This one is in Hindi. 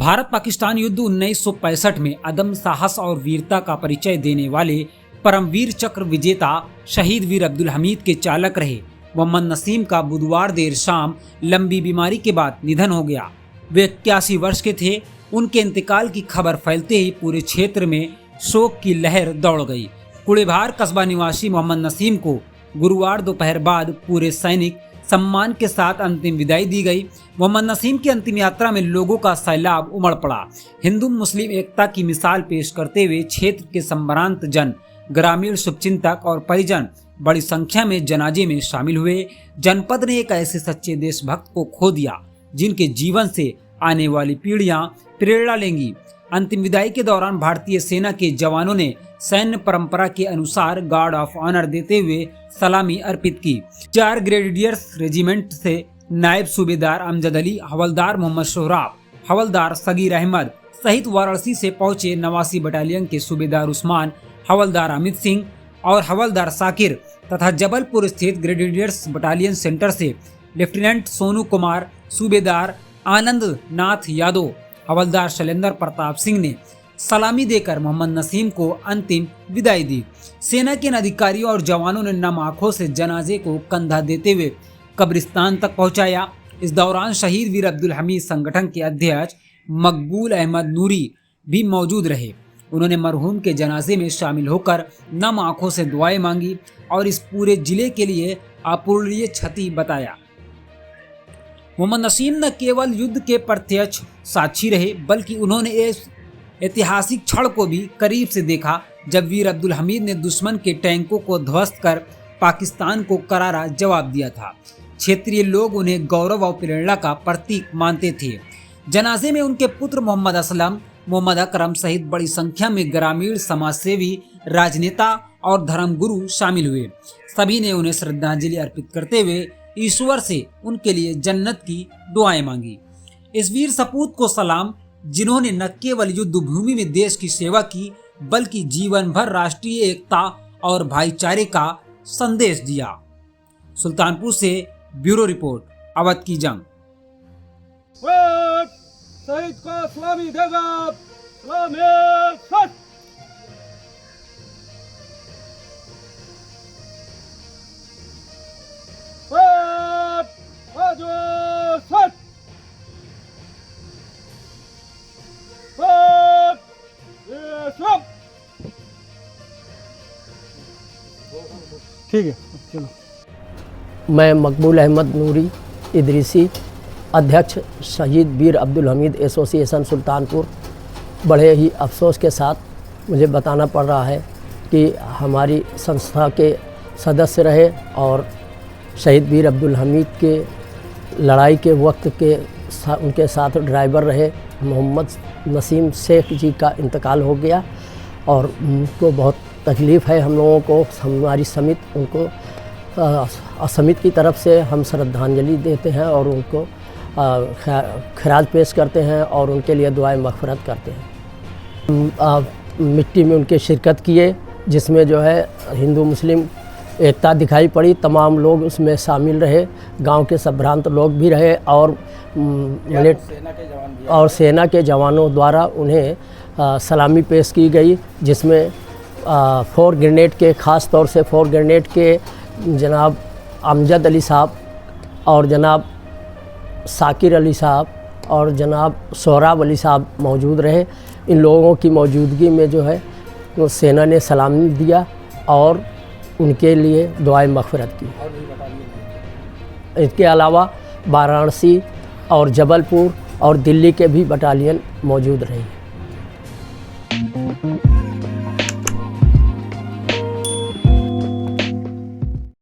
भारत पाकिस्तान युद्ध 1965 में अदम साहस और वीरता का परिचय देने वाले परमवीर चक्र विजेता शहीद वीर अब्दुल हमीद के चालक रहे मोहम्मद नसीम का बुधवार देर शाम लंबी बीमारी के बाद निधन हो गया। वे 81 वर्ष के थे। उनके इंतकाल की खबर फैलते ही पूरे क्षेत्र में शोक की लहर दौड़ गई। कुड़ेभार कस्बा निवासी मोहम्मद नसीम को गुरुवार दोपहर बाद पूरे सैनिक सम्मान के साथ अंतिम विदाई दी गई। मोहम्मद नसीम की अंतिम यात्रा में लोगों का सैलाब उमड़ पड़ा। हिंदू मुस्लिम एकता की मिसाल पेश करते हुए क्षेत्र के संभ्रांत जन, ग्रामीण शुभचिंतक और परिजन बड़ी संख्या में जनाजे में शामिल हुए। जनपद ने एक ऐसे सच्चे देशभक्त को खो दिया जिनके जीवन से आने वाली पीढ़ियां प्रेरणा लेंगी। अंतिम विदाई के दौरान भारतीय सेना के जवानों ने सैन्य परंपरा के अनुसार गार्ड ऑफ ऑनर देते हुए सलामी अर्पित की। 4 ग्रेडियर्स रेजिमेंट से नायब सूबेदार अमजद अली, हवलदार मोहम्मद सोहराब, हवलदार सगीर अहमद सहित वाराणसी से पहुंचे 89 बटालियन के सूबेदार उस्मान, हवलदार अमित सिंह और हवलदार साकिर तथा जबलपुर स्थित ग्रेडियर्स बटालियन सेंटर से लेफ्टिनेंट सोनू कुमार, सूबेदार आनंद नाथ यादव, हवलदार शैलेंद्र प्रताप सिंह ने सलामी देकर मोहम्मद नसीम को अंतिम विदाई दी। सेना के अधिकारियों और जवानों ने नम आंखों से जनाजे को कंधा देते हुए कब्रिस्तान तक पहुंचाया। इस दौरान शहीद वीर अब्दुल हमीद संगठन के अध्यक्ष मकबूल अहमद नूरी भी मौजूद रहे। उन्होंने मरहूम के जनाजे में शामिल होकर नम आंखों से दुआएं मांगी और इस पूरे जिले के लिए अपूरणीय क्षति बताया। मोहम्मद नसीम न केवल युद्ध के प्रत्यक्ष साक्षी रहे बल्कि उन्होंने इस ऐतिहासिक क्षण को भी करीब से देखा जब वीर अब्दुल हमीद ने दुश्मन के टैंकों को ध्वस्त कर पाकिस्तान को करारा जवाब दिया था। क्षेत्रीय लोग उन्हें गौरव और प्रेरणा का प्रतीक मानते थे। जनाजे में उनके पुत्र मोहम्मद असलम, मोहम्मद अकरम सहित बड़ी संख्या में ग्रामीण समाजसेवी, राजनेता और धर्मगुरु शामिल हुए। सभी ने उन्हें श्रद्धांजलि अर्पित करते हुए ईश्वर से उनके लिए जन्नत की दुआएं मांगी। इस वीर सपूत को सलाम जिन्होंने न केवल युद्ध भूमि में देश की सेवा की बल्कि जीवन भर राष्ट्रीय एकता और भाईचारे का संदेश दिया। सुल्तानपुर से ब्यूरो रिपोर्ट, अवध की जंग। शहीद को सलामी देगा, ठीक है, चलो। मैं मकबूल अहमद नूरी इदरीसी, अध्यक्ष शहीद वीर अब्दुल हमीद एसोसिएशन सुल्तानपुर। बड़े ही अफसोस के साथ मुझे बताना पड़ रहा है कि हमारी संस्था के सदस्य रहे और शहीद वीर अब्दुल हमीद के लड़ाई के वक्त के उनके साथ ड्राइवर रहे मोहम्मद नसीम शेख जी का इंतकाल हो गया और उनको बहुत तकलीफ़ है। हम लोगों को, हमारी समिति उनको समिति की तरफ से हम श्रद्धांजलि देते हैं और उनको खराज पेश करते हैं और उनके लिए दुआएं मग़फ़िरत करते हैं। मिट्टी में उनके शिरकत किए जिसमें जो है हिंदू मुस्लिम एकता दिखाई पड़ी। तमाम लोग उसमें शामिल रहे, गांव के संभ्रांत लोग भी रहे और सेना के जवानों द्वारा उन्हें सलामी पेश की गई जिसमें 4 ग्रेनेड के, ख़ास तौर से 4 ग्रेनेड के जनाब अमजद अली साहब और जनाब साकिर अली साहब और जनाब सोहराब अली साहब मौजूद रहे। इन लोगों की मौजूदगी में जो है तो सेना ने सलामी दिया और उनके लिए दुआएं मग़फ़िरत की। इसके अलावा वाराणसी और जबलपुर और दिल्ली के भी बटालियन मौजूद रहे।